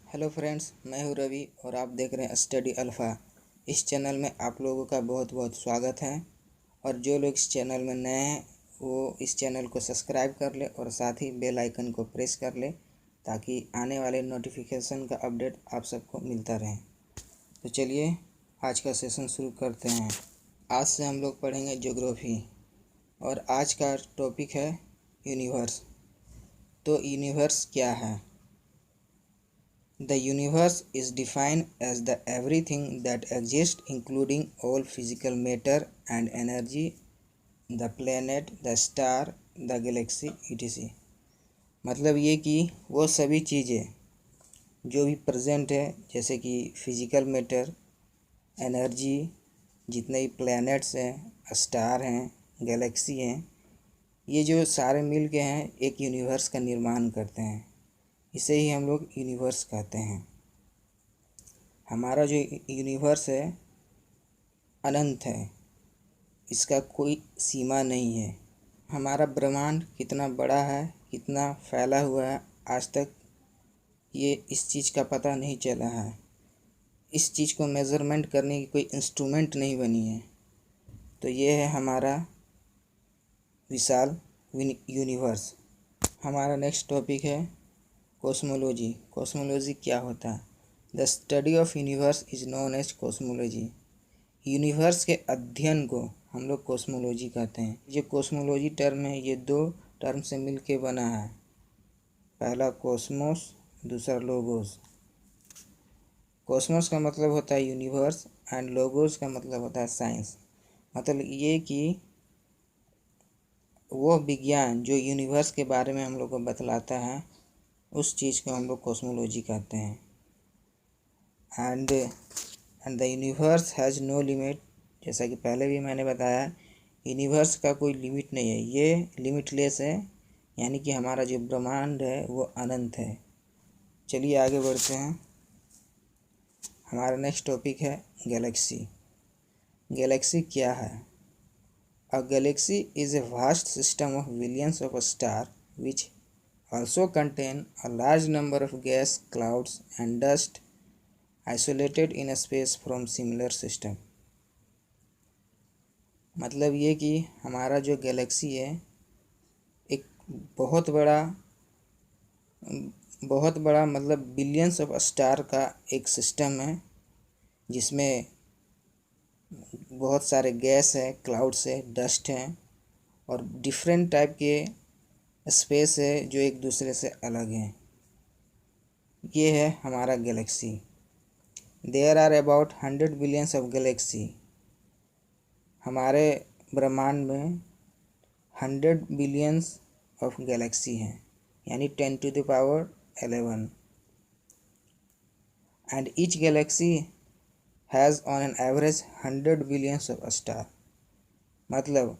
Hello friends, मैं हूं रवि और आप देख रहे हैं स्टडी अल्फ़ा। इस चैनल में आप लोगों का बहुत बहुत स्वागत है। और जो लोग इस चैनल में नए हैं वो इस चैनल को सब्सक्राइब कर ले और साथ ही बेल आइकन को प्रेस कर ले ताकि आने वाले नोटिफिकेशन का अपडेट आप सबको मिलता रहे। तो चलिए आज का सेशन शुरू करते हैं। आज से हम लोग पढ़ेंगे ज्योग्राफी और आज का टॉपिक है यूनिवर्स। तो यूनिवर्स क्या है? The universe is defined as the everything that exists, including all physical matter and energy, the planet, the star, the galaxy, etc. मतलब ये कि वो सभी चीज़ें जो भी प्रेजेंट है, जैसे कि फिजिकल मैटर, एनर्जी, जितने भी प्लैनेट्स हैं, स्टार हैं, गैलेक्सी हैं, ये जो सारे मिल के हैं एक यूनिवर्स का निर्माण करते हैं। इसे ही हम लोग यूनिवर्स कहते हैं। हमारा जो यूनिवर्स है अनंत है, इसका कोई सीमा नहीं है। हमारा ब्रह्मांड कितना बड़ा है, कितना फैला हुआ है, आज तक ये इस चीज़ का पता नहीं चला है। इस चीज़ को मेज़रमेंट करने की कोई इंस्ट्रूमेंट नहीं बनी है। तो ये है हमारा विशाल यूनिवर्स। हमारा नेक्स्ट टॉपिक है कॉस्मोलॉजी। कॉस्मोलॉजी क्या होता है? The study of universe is known as cosmology. Universe के अध्ययन को हम लोग कॉस्मोलॉजी कहते हैं। ये कॉस्मोलॉजी टर्म है, ये दो टर्म से मिलके बना है। पहला कॉस्मोस, दूसरा लोगोस। कॉस्मोस का मतलब होता है यूनिवर्स एंड लोगोस का मतलब होता है साइंस। मतलब ये कि वो विज्ञान जो यूनिवर्स के बारे में हम लोग को बतलाता है, उस चीज़ को हम लोग कॉस्मोलॉजी कहते हैं। And the universe has no limit. जैसा कि पहले भी मैंने बताया, यूनिवर्स का कोई लिमिट नहीं है, ये लिमिटलेस है। यानी कि हमारा जो ब्रह्मांड है वो अनंत है। चलिए आगे बढ़ते हैं। हमारा नेक्स्ट टॉपिक है गैलेक्सी। गैलेक्सी क्या है? A galaxy is a vast system of billions of star which also contain a large number of gas, clouds and dust isolated in a space from similar system। मतलब ये कि हमारा जो Galaxy है एक बहुत बड़ा मतलब बिलियंस ऑफ स्टार का एक सिस्टम है, जिसमें बहुत सारे गैस है, क्लाउड्स है, डस्ट हैं और डिफरेंट टाइप के स्पेस है जो एक दूसरे से अलग हैं। ये है हमारा galaxy. There are about 100 billions of galaxy. हमारे ब्रह्मांड में 100 बिलियंस ऑफ गैलेक्सी हैं, यानी 10⁻11। And each Galaxy has on an average 100 billions of star. मतलब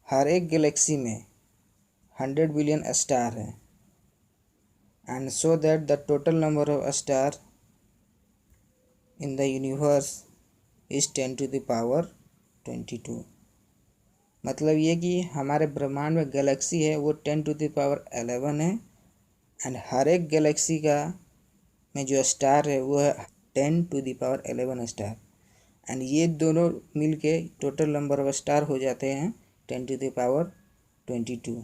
हर एक गैलेक्सी में 100 बिलियन स्टार है। And so that the total number of star in the universe is 10⁻22। मतलब ये कि हमारे ब्रह्मांड में गैलेक्सी है वो 10⁻11 है। एंड हर एक गैलेक्सी का में जो स्टार है वो है 10⁻11 स्टार। एंड ये दोनों मिलके टोटल नंबर ऑफ स्टार हो जाते हैं 10⁻22।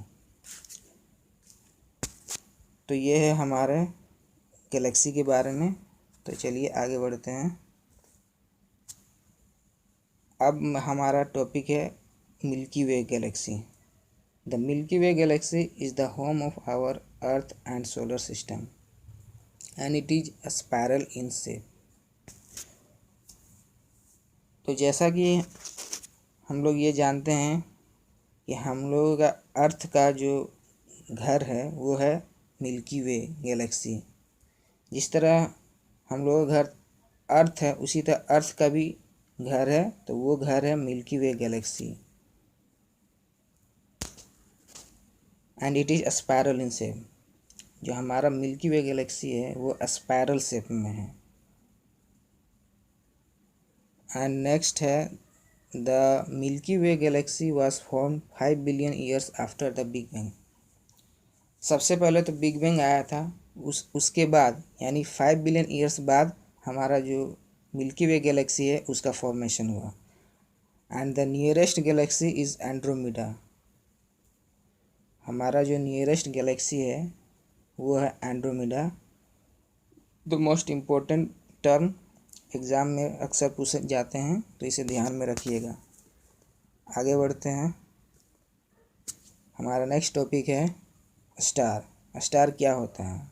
तो ये है हमारे गैलेक्सी के बारे में। तो चलिए आगे बढ़ते हैं। अब हमारा टॉपिक है Milky Way galaxy. The Milky Way galaxy is the home of our earth and solar system and it is a spiral in shape. तो जैसा कि हम लोग ये जानते हैं कि हम लोगों का अर्थ का जो घर है वो है मिल्की वे गैलेक्सी। जिस तरह हम लोगों का घर अर्थ है, उसी तरह अर्थ का भी घर है, तो वो घर है Milky Way Galaxy. And it is spiral in shape. जो हमारा मिल्की वे गैलेक्सी है वो स्पायरल शेप में है। एंड नेक्स्ट है the Milky Way Galaxy was formed 5 billion years after the big bang. सबसे पहले तो बिग बैंग आया था उसके बाद यानी 5 बिलियन ईयर्स बाद हमारा जो मिल्की वे गैलेक्सी है उसका फॉर्मेशन हुआ। And the nearest Galaxy is Andromeda. हमारा जो नियरेस्ट गैलेक्सी है वो है Andromeda. The most important term exam में अक्सर पूछे जाते हैं, तो इसे ध्यान में रखिएगा। आगे बढ़ते हैं। हमारा नेक्स्ट टॉपिक है स्टार। स्टार क्या होता है?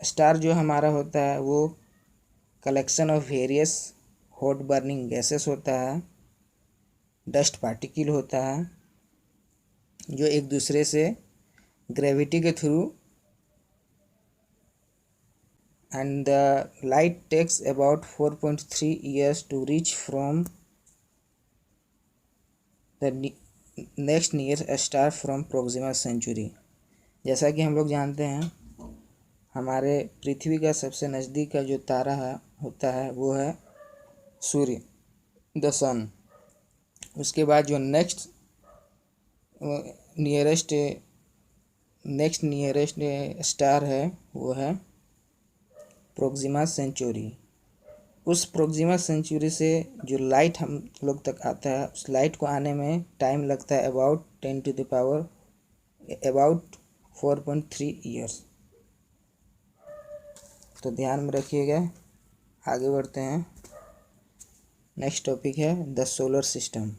स्टार जो हमारा होता है वो collection of various hot burning gases होता है, डस्ट पार्टिकल होता है, जो एक दूसरे से ग्रेविटी के through and the light takes about 4.3 years to reach from the next nearest star from Proxima Centauri। जैसा कि हम लोग जानते हैं हमारे पृथ्वी का सबसे नज़दीक का जो तारा है होता है वो है सूर्य, द सन। उसके बाद जो नेक्स्ट नियरेस्ट स्टार है वो है प्रोक्सिमा सेंचुरी। उस प्रोक्सिमा सेंचुरी से जो लाइट हम लोग तक आता है उस लाइट को आने में टाइम लगता है अबाउट 4.3 ईयर्स। तो ध्यान में रखिएगा। आगे बढ़ते हैं। नेक्स्ट टॉपिक है the solar system.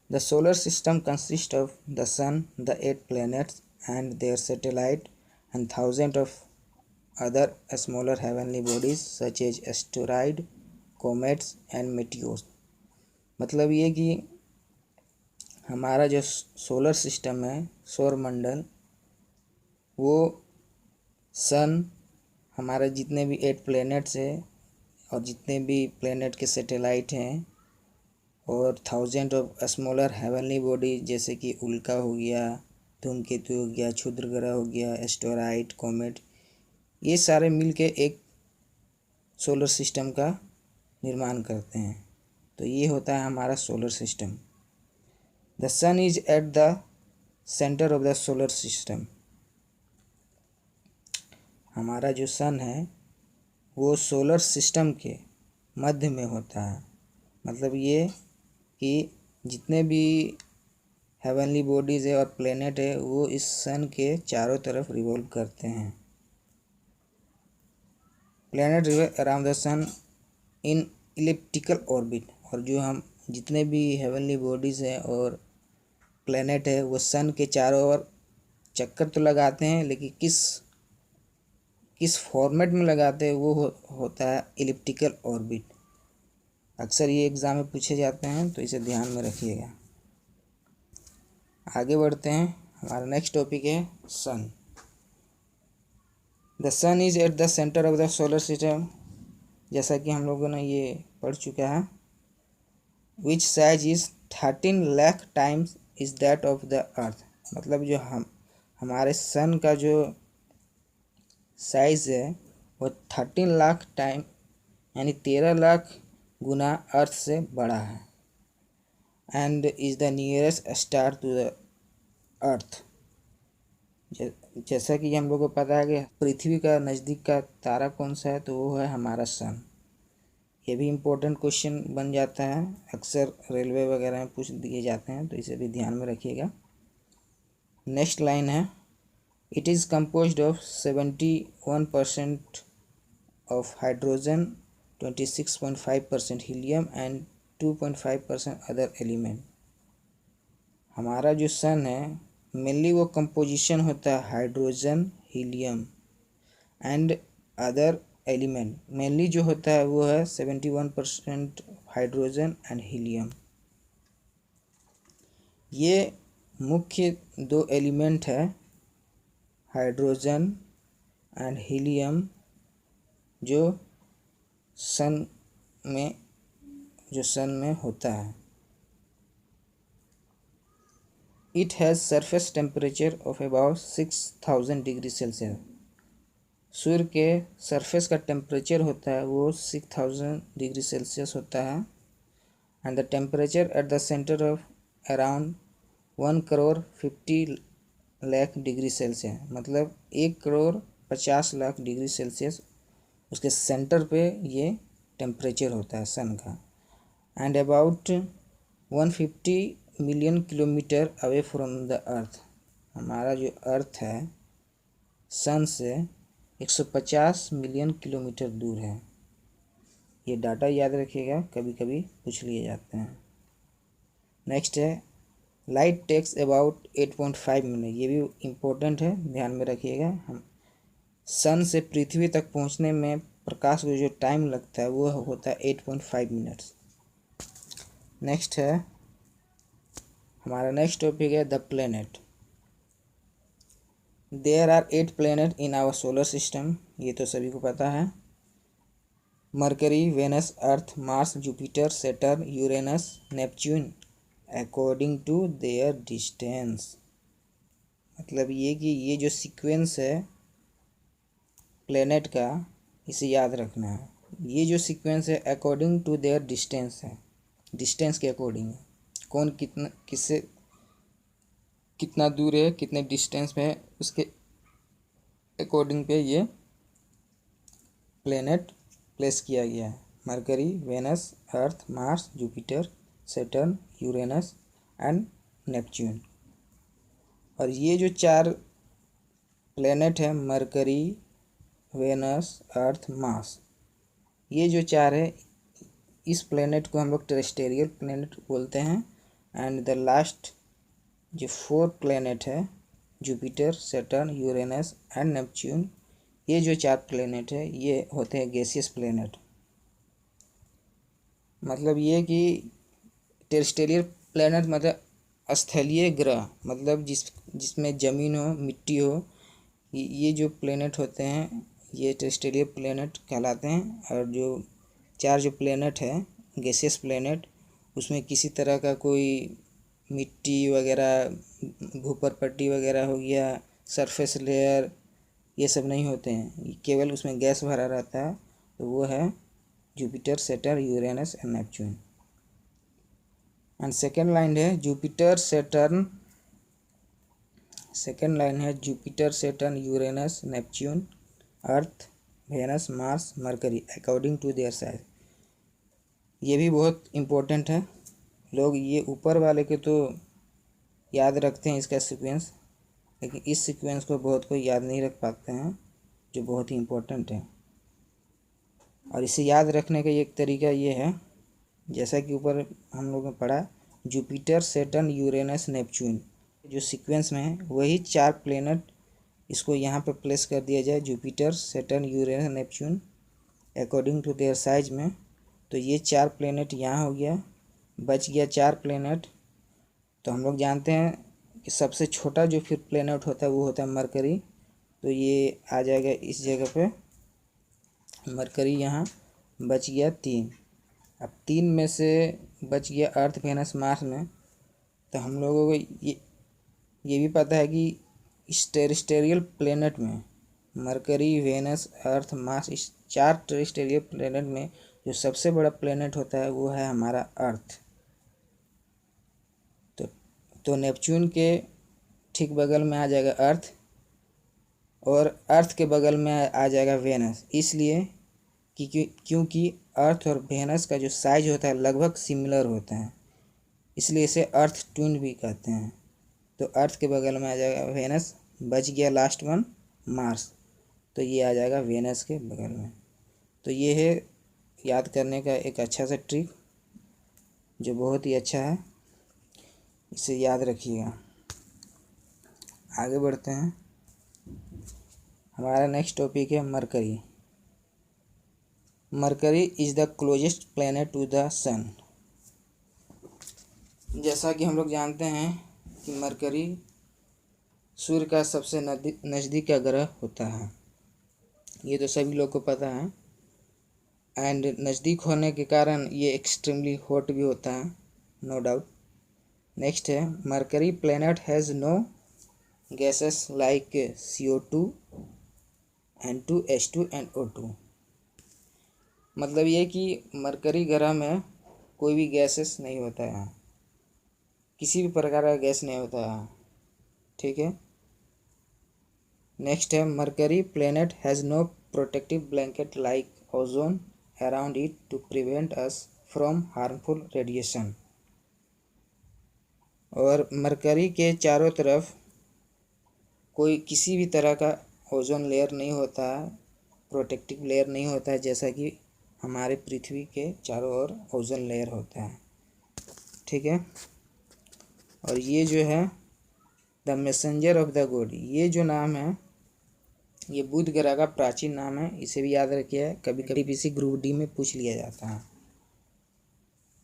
The solar system consist of the sun, the 8 planets and their satellite and thousands of other smaller heavenly bodies such as asteroid, comets and meteors। मतलब ये कि हमारा जो सोलर सिस्टम है, सौर मंडल, वो सन, हमारे जितने भी 8 प्लैनेट्स हैं और जितने भी प्लैनेट के सैटेलाइट हैं और thousand of smaller heavenly body जैसे कि उल्का हो गया, धूमकेतु हो गया, क्षुद्र ग्रह हो गया, एस्टेरॉइड, कॉमेट, ये सारे मिलके एक सोलर सिस्टम का निर्माण करते हैं। तो ये होता है हमारा solar system. The sun is at the centre of the solar system. हमारा जो सन है वो सोलर सिस्टम के मध्य में होता है। मतलब ये कि जितने भी हेवनली बॉडीज़ है और प्लेनेट है वो इस सन के चारों तरफ रिवॉल्व करते हैं। Planet revolve around the sun in elliptical orbit. और जो हम जितने भी हेवनली बॉडीज़ हैं और प्लेनेट है वो सन के चारों ओर चक्कर तो लगाते हैं, लेकिन किस फॉर्मेट में लगाते हैं वो होता है इलिप्टिकल ऑर्बिट। अक्सर ये एग्ज़ाम में पूछे जाते हैं, तो इसे ध्यान में रखिएगा। आगे बढ़ते हैं। हमारा नेक्स्ट टॉपिक है sun. The sun is at the centre of the solar system. जैसा कि हम लोगों ने ये पढ़ चुका है। Which size is 13 lakh times is that of the earth. मतलब जो हमारे सन का जो साइज़ है वो 13 लाख टाइम यानी 13 लाख गुना अर्थ से बड़ा है। And is the nearest star to the earth. जैसा कि हम लोग को पता है कि पृथ्वी का नज़दीक का तारा कौन सा है, तो वो है हमारा सन। ये भी इम्पोर्टेंट क्वेश्चन बन जाता है, अक्सर रेलवे वगैरह में पूछ दिए जाते हैं, तो इसे भी ध्यान में रखिएगा। नेक्स्ट लाइन है it is composed of 71% of hydrogen, 26.5% helium and 2.5% other element. हमारा जो सन है मेनली वो कंपोजिशन होता है hydrogen, helium and other element. Mainly जो होता है वो है 71% हाइड्रोजन एंड हीलियम। ये मुख्य दो एलिमेंट है हाइड्रोजन एंड हीलियम जो सन में होता है। It has surface temperature of about 6000 degree Celsius. सूर्य के सरफेस का टेम्परेचर होता है वो 6000 डिग्री सेल्सियस होता है। And the temperature at the centre of around 1 crore 50 lakh degree Celsius, मतलब 1,50,00,000 डिग्री सेल्सियस उसके सेंटर पे ये टेम्परेचर होता है सन का। And about 150 million kilometre away from the earth, हमारा जो अर्थ है सन से 150 मिलियन किलोमीटर दूर है। ये डाटा याद रखिएगा, कभी कभी पूछ लिए जाते हैं। नेक्स्ट है लाइट टेक्स अबाउट 8.5 मिनट, ये भी इम्पोर्टेंट है, ध्यान में रखिएगा। हम सन से पृथ्वी तक पहुंचने में प्रकाश को जो टाइम लगता है वो होता है 8.5 मिनट्स। नेक्स्ट है हमारा नेक्स्ट टॉपिक है the planet. There are 8 planet in our solar system, ये तो सभी को पता है। Mercury, Venus, Earth, Mars, Jupiter, Saturn, Uranus, Neptune according to their distance. मतलब ये कि ये जो सीक्वेंस है प्लेनेट का, इसे याद रखना है। ये जो सीक्वेंस है अकॉर्डिंग टू देयर डिस्टेंस है, डिस्टेंस के अकॉर्डिंग है, कौन कितना किससे कितना दूर है, कितने डिस्टेंस में है, उसके अकॉर्डिंग पे ये प्लेनेट प्लेस किया गया है। Mercury, Venus, Earth, Mars, Jupiter, Saturn, Uranus and Neptune. और ये जो 4 प्लेनेट है मरकरी, वेनस, अर्थ, मार्स, ये जो 4 है इस प्लेनेट को हम लोग टेरेस्टेरियल प्लेनेट बोलते हैं। एंड द लास्ट जो 4 प्लेनेट है Jupiter, Saturn, Uranus and Neptune, ये जो 4 प्लेनेट है ये होते हैं गैसियस प्लेनेट। मतलब ये कि टेरेस्टेरियल प्लेनेट मतलब स्थलीय ग्रह, मतलब जिसमें ज़मीन हो, मिट्टी हो, ये जो प्लेनेट होते हैं ये टेरेस्टेरियल प्लेनेट कहलाते हैं। और जो 4 जो प्लेनेट है गैसियस प्लेनेट, उसमें किसी तरह का कोई मिट्टी वगैरह, भूपर पट्टी वगैरह हो गया, सरफेस लेयर, ये सब नहीं होते हैं, केवल उसमें गैस भरा रहता है। तो वो है Jupiter, Saturn, Uranus and Neptune. And second line है जुपिटर, सैटर्न, सेकेंड लाइन है Jupiter, Saturn, Uranus, Neptune, Earth, Venus, Mars, Mercury according to their size. ये भी बहुत इम्पोर्टेंट है, लोग ये ऊपर वाले के तो याद रखते हैं इसका सीक्वेंस, लेकिन इस सीक्वेंस को बहुत कोई याद नहीं रख पाते हैं, जो बहुत ही इम्पोर्टेंट है। और इसे याद रखने का एक तरीका ये है, जैसा कि ऊपर हम लोगों ने पढ़ा जुपिटर, सैटर्न, यूरेनस, नेपच्यून, जो सीक्वेंस में है वही 4 प्लेनेट, इसको यहाँ पे प्लेस कर दिया जाए Jupiter, Saturn, Uranus, Neptune according to their size में। तो ये 4 प्लेनेट यहाँ हो गया, बच गया 4 प्लेनेट। तो हम लोग जानते हैं कि सबसे छोटा जो फिर प्लेनेट होता है वो होता है मरकरी, तो ये आ जाएगा इस जगह पे मरकरी। यहाँ बच गया 3। अब 3 में से बच गया अर्थ, वेनस, मार्स में। तो हम लोगों को ये भी पता है कि इस टेरेस्टेरियल प्लेनेट में मरकरी, वेनस, अर्थ, मार्स, इस 4 टेरेस्टेरियल प्लेनेट में जो सबसे बड़ा प्लेनेट होता है वो है हमारा अर्थ। तो नेपच्यून के ठीक बगल में आ जाएगा अर्थ, और अर्थ के बगल में आ जाएगा वेनस, इसलिए क्योंकि अर्थ और वेनस का जो साइज होता है लगभग सिमिलर होता है, इसलिए इसे अर्थ ट्विन भी कहते हैं। तो अर्थ के बगल में आ जाएगा वेनस, बच गया लास्ट वन मार्स, तो ये आ जाएगा वेनस के बगल में। तो ये है याद करने का एक अच्छा सा ट्रिक, जो बहुत ही अच्छा है, इसे याद रखिएगा। आगे बढ़ते हैं, हमारा नेक्स्ट टॉपिक है Mercury. Mercury is the closest planet to the sun. जैसा कि हम लोग जानते हैं कि मरकरी सूर्य का सबसे नज़दीक का ग्रह होता है, ये तो सभी लोग को पता है। एंड नज़दीक होने के कारण ये एक्सट्रीमली हॉट भी होता है, नो डाउट। नेक्स्ट है Mercury planet has no gases like CO2, N2, H2 and O2। मतलब ये कि मरकरी ग्रह में कोई भी गैसेस नहीं होता है, किसी भी प्रकार का गैस नहीं होता है, ठीक है। नेक्स्ट है Mercury planet has no protective blanket like ozone around it to prevent us from harmful radiation. और मरकरी के चारों तरफ कोई किसी भी तरह का ओजोन लेयर नहीं होता है, प्रोटेक्टिव लेयर नहीं होता है, जैसा कि हमारे पृथ्वी के चारों ओर ओजोन लेयर होता है। ठीक है। और ये जो है the messenger of the God, ये जो नाम है ये बुध ग्रह का प्राचीन नाम है, इसे भी याद रखिए, कभी कभी किसी ग्रुप डी में पूछ लिया जाता है।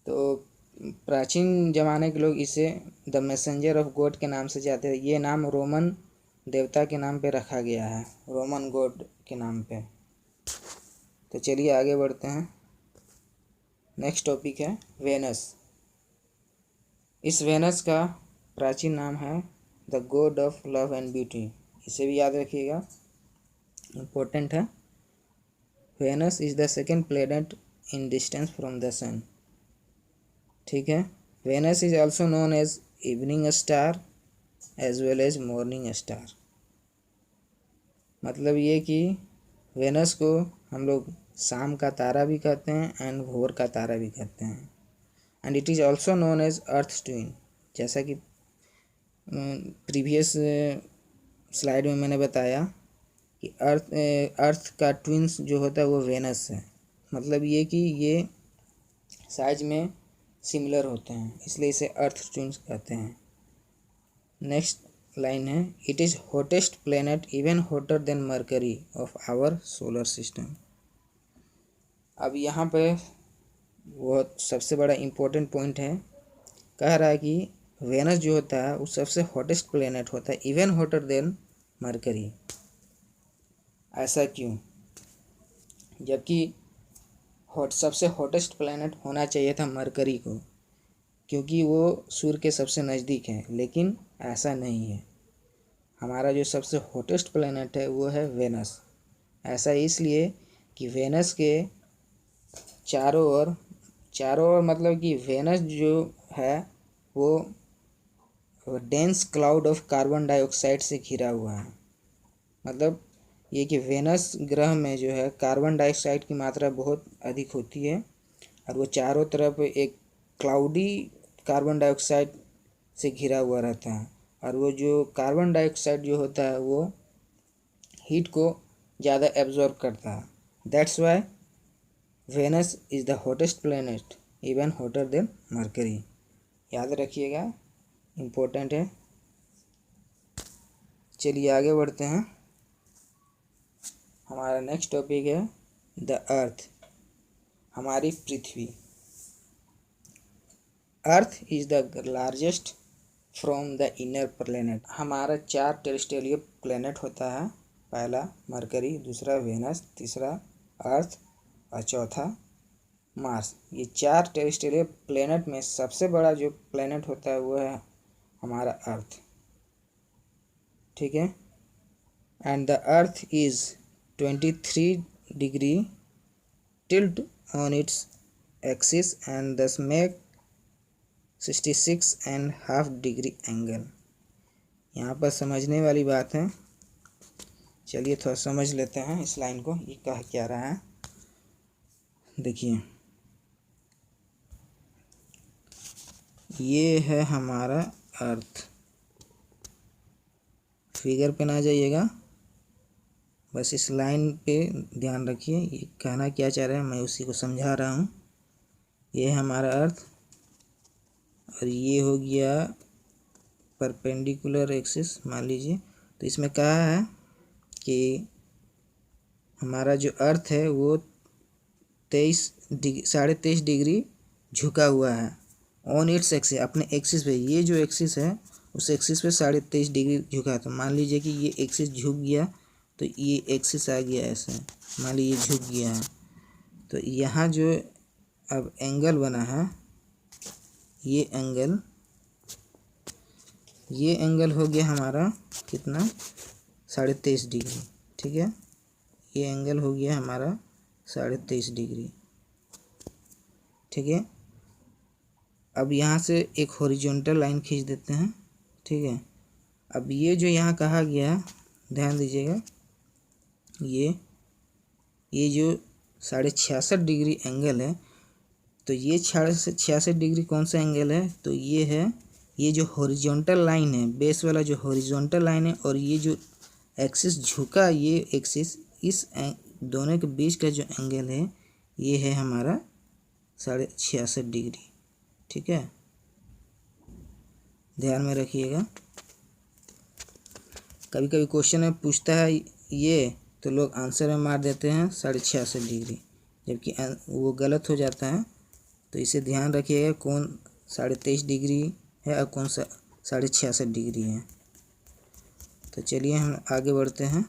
तो प्राचीन ज़माने के लोग इसे द मैसेंजर ऑफ गॉड के नाम से जाते हैं। ये नाम रोमन देवता के नाम पे रखा गया है, रोमन गॉड के नाम पे। तो चलिए आगे बढ़ते हैं। नेक्स्ट टॉपिक है वेनस। इस वेनस का प्राचीन नाम है the god of love and beauty, इसे भी याद रखिएगा, इम्पोर्टेंट है। Venus is the second planet in distance from the sun. ठीक है। Venus is also known as evening star as well as morning star. मतलब ये कि वेनस को हम लोग शाम का तारा भी कहते हैं एंड भोर का तारा भी कहते हैं। And it is also known as Earth twin, जैसा कि प्रीवियस स्लाइड में मैंने बताया कि अर्थ का ट्विन्स जो होता है वो वेनस है। मतलब ये कि ये साइज में सिमिलर होते हैं, इसलिए इसे अर्थ ट्विन्स कहते हैं। नेक्स्ट लाइन है it is hottest planet even hotter than Mercury of our solar system. अब यहाँ पे वो सबसे बड़ा इम्पोर्टेंट पॉइंट है, कह रहा है कि वेनस जो होता है वो सबसे हॉटेस्ट प्लेनेट होता है इवन हॉटर देन मरकरी। ऐसा क्यों, जबकि सबसे हॉटेस्ट प्लेनेट होना चाहिए था मरकरी को, क्योंकि वो सूर्य के सबसे नज़दीक है, लेकिन ऐसा नहीं है। हमारा जो सबसे हॉटेस्ट प्लेनेट है वो है वेनस। ऐसा इसलिए कि वेनस के चारों ओर मतलब कि वेनस जो है वो dense cloud of carbon dioxide से घिरा हुआ है। मतलब ये कि वेनस ग्रह में जो है कार्बन डाइऑक्साइड की मात्रा बहुत अधिक होती है और वो चारों तरफ एक क्लाउडी कार्बन डाइऑक्साइड से घिरा हुआ रहता है। और वो जो कार्बन डाइऑक्साइड जो होता है वो हीट को ज़्यादा एब्जॉर्ब करता है। That's why Venus is the hottest planet even hotter than Mercury. याद रखिएगा, इम्पोर्टेंट है। चलिए आगे बढ़ते हैं। हमारा नेक्स्ट टॉपिक है द अर्थ, हमारी पृथ्वी। Earth is the largest from the inner planet. हमारा 4 टेरेस्ट्रियल प्लेनेट होता है, पहला मरकरी, दूसरा वेनस, तीसरा अर्थ और चौथा मार्स। ये 4 टेरेस्ट्रियल प्लेनेट में सबसे बड़ा जो प्लेनेट होता है वो है हमारा अर्थ। ठीक है। And the earth is 23 degree tilt on its axis and दस मेक 66.5 डिग्री एंगल। यहाँ पर समझने वाली बात है, चलिए थोड़ा समझ लेते हैं इस लाइन को, ये कह क्या रहा है। देखिए ये है हमारा अर्थ, फिगर पे ना जाइएगा, बस इस लाइन पे ध्यान रखिए, ये कहना क्या चाह रहा है मैं उसी को समझा रहा हूँ। ये है हमारा अर्थ और ये हो गया परपेंडिकुलर एक्सिस मान लीजिए। तो इसमें कहा है कि हमारा जो अर्थ है वो 23.5 डिग्री झुका हुआ है ऑन इट्स एक्सिस, अपने एक्सिस पे। ये जो एक्सिस है उस एक्सिस पे 23.5 डिग्री झुका है। तो मान लीजिए कि ये एक्सिस झुक गया तो ये एक्सिस आ गया ऐसे, मान लीजिए झुक गया है। तो यहाँ जो अब एंगल बना है ये एंगल हो गया हमारा कितना, 23.5 डिग्री। ठीक है, ये एंगल हो गया हमारा 23.5 डिग्री। ठीक है। अब यहाँ से एक हॉरिजॉन्टल लाइन खींच देते हैं। ठीक है। अब ये जो यहाँ कहा गया ध्यान दीजिएगा, ये जो 66.5 डिग्री एंगल है, तो ये 66 डिग्री कौन सा एंगल है, तो ये है, ये जो हॉरिजॉन्टल लाइन है, बेस वाला जो हॉरिजॉन्टल लाइन है, और ये जो एक्सिस झुका, ये एक्सिस, इस दोनों के बीच का जो एंगल है ये है हमारा 66.5 डिग्री। ठीक है, ध्यान में रखिएगा। कभी कभी क्वेश्चन में पूछता है ये, तो लोग आंसर में मार देते हैं 66.5 डिग्री, जबकि वो गलत हो जाता है। तो इसे ध्यान रखिएगा, कौन 23.5 डिग्री है और कौन सा 66.5 डिग्री है। तो चलिए हम आगे बढ़ते हैं।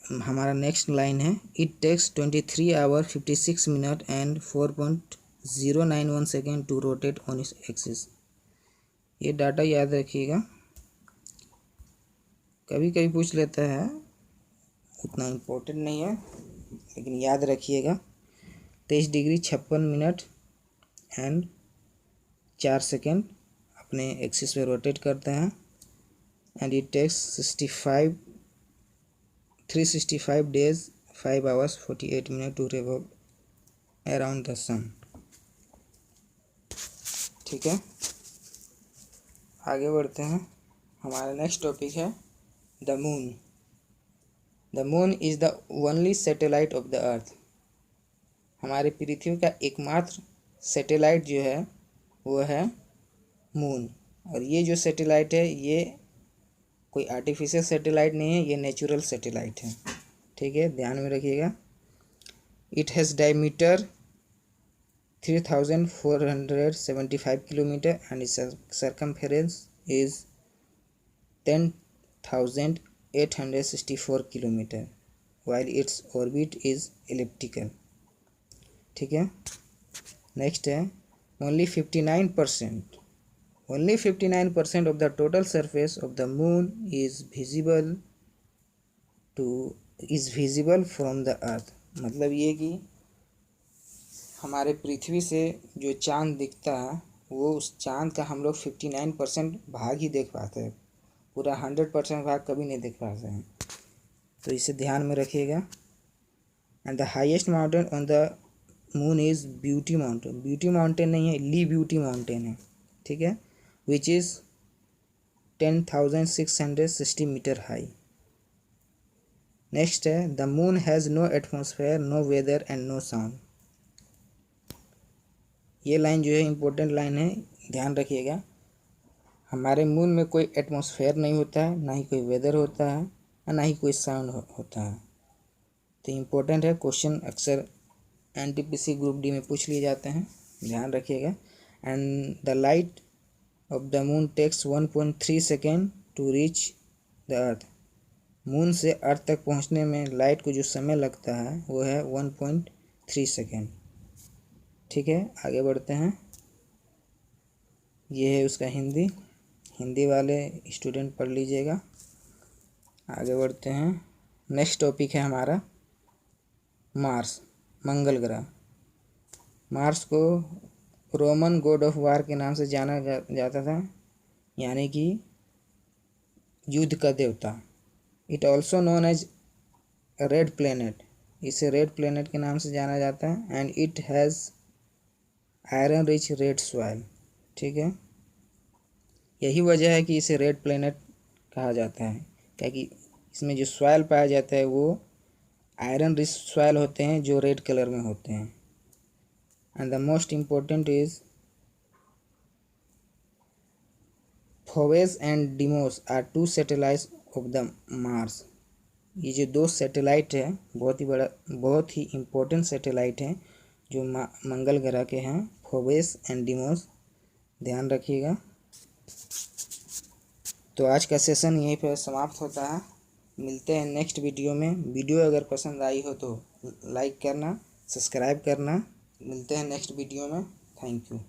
हमारा नेक्स्ट लाइन है, it takes 23 hour 56 minute and 4.091 second to rotate on its axis. ये डाटा याद रखिएगा, कभी कभी पूछ लेता है, उतना इम्पोर्टेंट नहीं है, लेकिन याद रखिएगा। 23 डिग्री 56 मिनट एंड 4 सेकेंड अपने एक्सिस पे रोटेट करते हैं, and it takes 365 days 5 hours 48 minutes to revolve around the sun. ठीक है, आगे बढ़ते हैं। हमारा नेक्स्ट टॉपिक है the moon. The moon is the only satellite of the earth. हमारे पृथ्वी का एकमात्र सैटेलाइट जो है वो है मून। और ये जो सैटेलाइट है ये कोई आर्टिफिशियल सैटेलाइट नहीं है, ये नेचुरल सैटेलाइट है। ठीक है, ध्यान में रखिएगा। It has diameter 3475 kilometre and it's circumference is 10,864 kilometre while its orbit is elliptical। ठीक है, नेक्स्ट है, only 59% of the total surface of the moon is visible from the earth। मतलब ये कि हमारे पृथ्वी से जो चांद दिखता है वो उस चांद का हम लोग 59% भाग ही देख पाते हैं, पूरा 100% भाग कभी नहीं देख पाते हैं। तो इसे ध्यान में रखिएगा। And the highest mountain on the moon is beauty mountain. Beauty mountain नहीं है, ली ब्यूटी माउंटेन है। ठीक है, which is 10,660 metre high. Next है, the moon has no atmosphere, no weather and no sound. ये लाइन जो है इम्पोर्टेंट लाइन है, ध्यान रखिएगा। हमारे मून में कोई एटमॉस्फेयर नहीं होता है, ना ही कोई वेदर होता है और ना ही कोई साउंड होता है। तो इम्पोर्टेंट है, क्वेश्चन अक्सर एनटीपीसी ग्रुप डी में पूछ लिए जाते हैं, ध्यान रखिएगा। And the light of the moon takes 1.3 second to reach the earth. Moon से अर्थ तक पहुंचने में लाइट को जो समय लगता है वो है 1.3 सेकेंड। ठीक है, आगे बढ़ते हैं। ये है उसका हिंदी वाले स्टूडेंट पढ़ लीजिएगा। आगे बढ़ते हैं। नेक्स्ट टॉपिक है हमारा मार्स, मंगल ग्रह। मार्स को रोमन गॉड ऑफ वार के नाम से जाना जाता था, यानी कि युद्ध का देवता। It also known as red planet. इसे रेड प्लेनेट के नाम से जाना जाता है। And it has iron rich red soil. ठीक है, यही वजह है कि इसे रेड प्लेनेट कहा जाता है, क्योंकि इसमें जो सॉइल पाया जाता है वो आयरन रिच सॉइल होते हैं जो रेड कलर में होते हैं। And the most important is Phobos and Deimos are 2 satellites of the Mars. ये जो 2 सैटेलाइट है बहुत ही इम्पोर्टेंट सैटेलाइट हैं जो मंगल ग्रह के हैं, फोबेस एंड डीमोस। ध्यान रखिएगा। तो आज का सेशन यहीं पर समाप्त होता है। मिलते हैं नेक्स्ट वीडियो में। वीडियो अगर पसंद आई हो तो लाइक करना, सब्सक्राइब करना। मिलते हैं नेक्स्ट वीडियो में। Thank you.